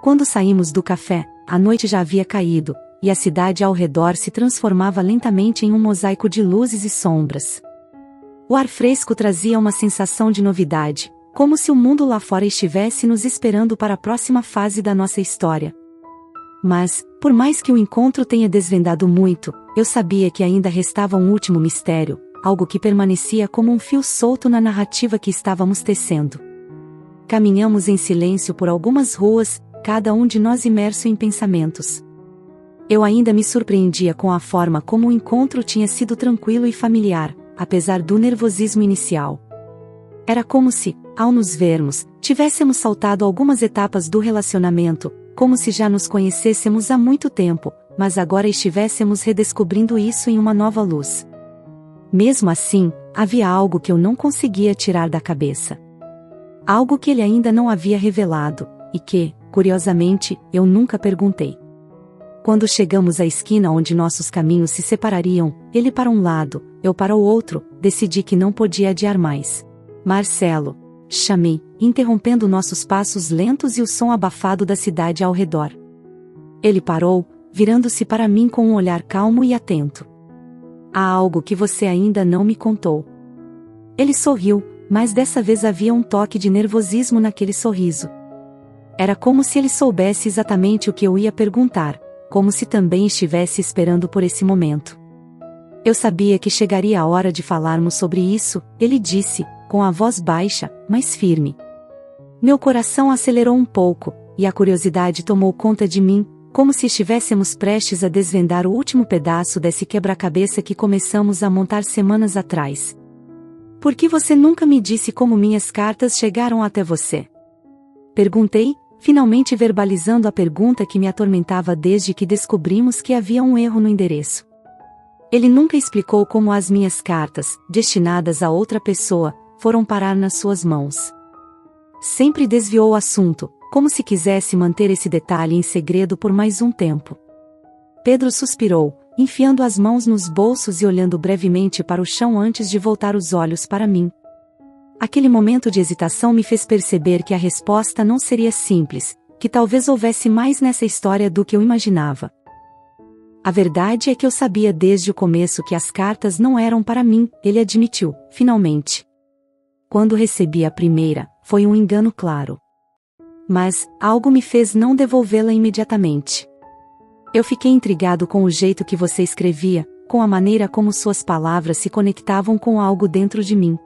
Quando saímos do café, a noite já havia caído, e a cidade ao redor se transformava lentamente em um mosaico de luzes e sombras. O ar fresco trazia uma sensação de novidade, como se o mundo lá fora estivesse nos esperando para a próxima fase da nossa história. Mas, por mais que o encontro tenha desvendado muito, eu sabia que ainda restava um último mistério, algo que permanecia como um fio solto na narrativa que estávamos tecendo. Caminhamos em silêncio por algumas ruas, cada um de nós imerso em pensamentos. Eu ainda me surpreendia com a forma como o encontro tinha sido tranquilo e familiar, apesar do nervosismo inicial. Era como se, ao nos vermos, tivéssemos saltado algumas etapas do relacionamento, como se já nos conhecêssemos há muito tempo, mas agora estivéssemos redescobrindo isso em uma nova luz. Mesmo assim, havia algo que eu não conseguia tirar da cabeça. Algo que ele ainda não havia revelado, e que, curiosamente, eu nunca perguntei. Quando chegamos à esquina onde nossos caminhos se separariam, ele para um lado, eu para o outro, decidi que não podia adiar mais. Marcelo, chamei, interrompendo nossos passos lentos e o som abafado da cidade ao redor. Ele parou, virando-se para mim com um olhar calmo e atento. Há algo que você ainda não me contou. Ele sorriu, mas dessa vez havia um toque de nervosismo naquele sorriso. Era como se ele soubesse exatamente o que eu ia perguntar, como se também estivesse esperando por esse momento. Eu sabia que chegaria a hora de falarmos sobre isso, ele disse, com a voz baixa, mas firme. Meu coração acelerou um pouco, e a curiosidade tomou conta de mim, como se estivéssemos prestes a desvendar o último pedaço desse quebra-cabeça que começamos a montar semanas atrás. Por que você nunca me disse como minhas cartas chegaram até você? Perguntei, finalmente verbalizando a pergunta que me atormentava desde que descobrimos que havia um erro no endereço. Ele nunca explicou como as minhas cartas, destinadas a outra pessoa, foram parar nas suas mãos. Sempre desviou o assunto, como se quisesse manter esse detalhe em segredo por mais um tempo. Pedro suspirou, enfiando as mãos nos bolsos e olhando brevemente para o chão antes de voltar os olhos para mim. Aquele momento de hesitação me fez perceber que a resposta não seria simples, que talvez houvesse mais nessa história do que eu imaginava. A verdade é que eu sabia desde o começo que as cartas não eram para mim, ele admitiu, finalmente. Quando recebi a primeira, foi um engano claro. Mas, algo me fez não devolvê-la imediatamente. Eu fiquei intrigado com o jeito que você escrevia, com a maneira como suas palavras se conectavam com algo dentro de mim.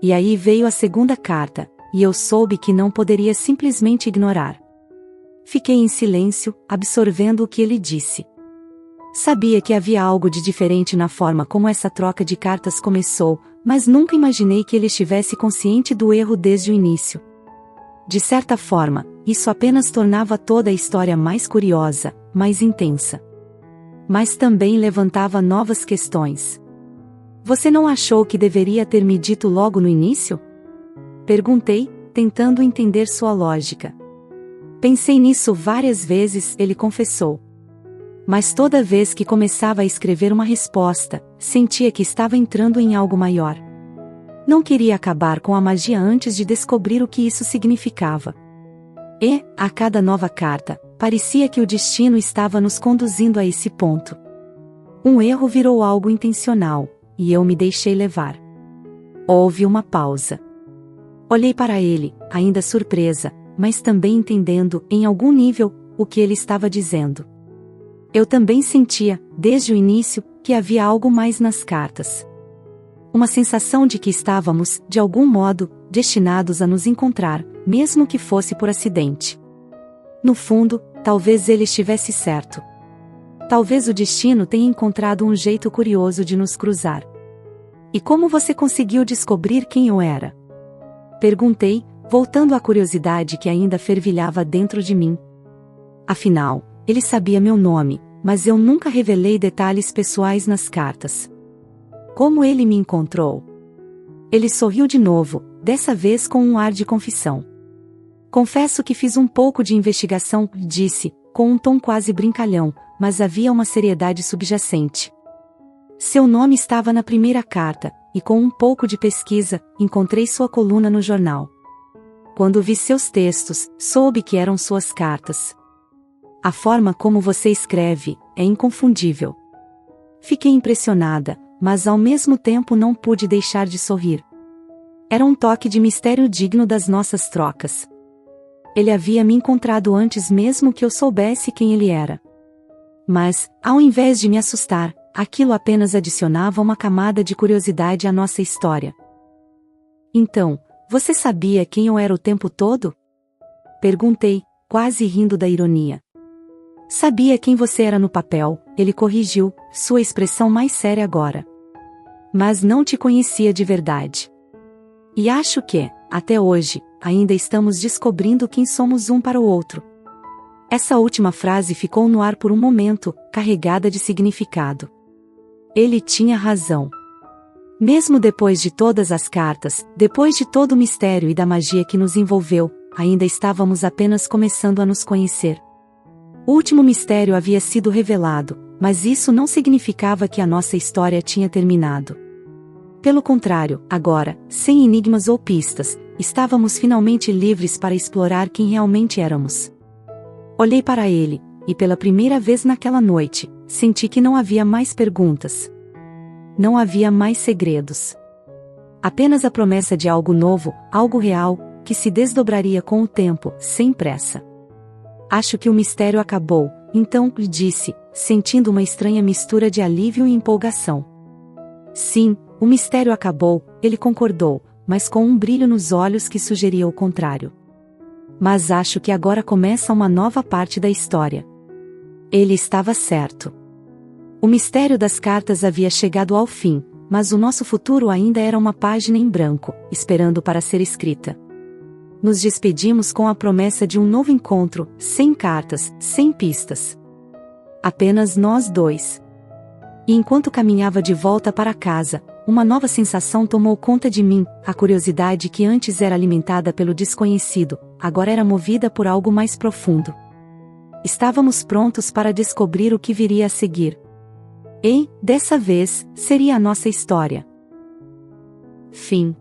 E aí veio a segunda carta, e eu soube que não poderia simplesmente ignorar. Fiquei em silêncio, absorvendo o que ele disse. Sabia que havia algo de diferente na forma como essa troca de cartas começou, mas nunca imaginei que ele estivesse consciente do erro desde o início. De certa forma, isso apenas tornava toda a história mais curiosa, mais intensa. Mas também levantava novas questões. Você não achou que deveria ter me dito logo no início? Perguntei, tentando entender sua lógica. Pensei nisso várias vezes, ele confessou. Mas toda vez que começava a escrever uma resposta, sentia que estava entrando em algo maior. Não queria acabar com a magia antes de descobrir o que isso significava. E, a cada nova carta, parecia que o destino estava nos conduzindo a esse ponto. Um erro virou algo intencional, e eu me deixei levar. Houve uma pausa. Olhei para ele, ainda surpresa, mas também entendendo, em algum nível, o que ele estava dizendo. Eu também sentia, desde o início, que havia algo mais nas cartas. Uma sensação de que estávamos, de algum modo, destinados a nos encontrar, mesmo que fosse por acidente. No fundo, talvez ele estivesse certo. Talvez o destino tenha encontrado um jeito curioso de nos cruzar. E como você conseguiu descobrir quem eu era? Perguntei, voltando à curiosidade que ainda fervilhava dentro de mim. Afinal, ele sabia meu nome, mas eu nunca revelei detalhes pessoais nas cartas. Como ele me encontrou? Ele sorriu de novo, dessa vez com um ar de confissão. Confesso que fiz um pouco de investigação, disse, com um tom quase brincalhão, mas havia uma seriedade subjacente. Seu nome estava na primeira carta, e com um pouco de pesquisa, encontrei sua coluna no jornal. Quando vi seus textos, soube que eram suas cartas. A forma como você escreve é inconfundível. Fiquei impressionada, mas ao mesmo tempo não pude deixar de sorrir. Era um toque de mistério digno das nossas trocas. Ele havia me encontrado antes mesmo que eu soubesse quem ele era. Mas, ao invés de me assustar, aquilo apenas adicionava uma camada de curiosidade à nossa história. Então, você sabia quem eu era o tempo todo? Perguntei, quase rindo da ironia. Sabia quem você era no papel, ele corrigiu, sua expressão mais séria agora. Mas não te conhecia de verdade. E acho que, até hoje, ainda estamos descobrindo quem somos um para o outro. Essa última frase ficou no ar por um momento, carregada de significado. Ele tinha razão. Mesmo depois de todas as cartas, depois de todo o mistério e da magia que nos envolveu, ainda estávamos apenas começando a nos conhecer. O último mistério havia sido revelado, mas isso não significava que a nossa história tinha terminado. Pelo contrário, agora, sem enigmas ou pistas, estávamos finalmente livres para explorar quem realmente éramos. Olhei para ele, e pela primeira vez naquela noite, senti que não havia mais perguntas. Não havia mais segredos. Apenas a promessa de algo novo, algo real, que se desdobraria com o tempo, sem pressa. Acho que o mistério acabou, então, lhe disse, sentindo uma estranha mistura de alívio e empolgação. Sim, o mistério acabou, ele concordou, mas com um brilho nos olhos que sugeria o contrário. Mas acho que agora começa uma nova parte da história. Ele estava certo. O mistério das cartas havia chegado ao fim, mas o nosso futuro ainda era uma página em branco, esperando para ser escrita. Nos despedimos com a promessa de um novo encontro, sem cartas, sem pistas. Apenas nós dois. E enquanto caminhava de volta para casa, uma nova sensação tomou conta de mim, a curiosidade que antes era alimentada pelo desconhecido, agora era movida por algo mais profundo. Estávamos prontos para descobrir o que viria a seguir. E, dessa vez, seria a nossa história. Fim.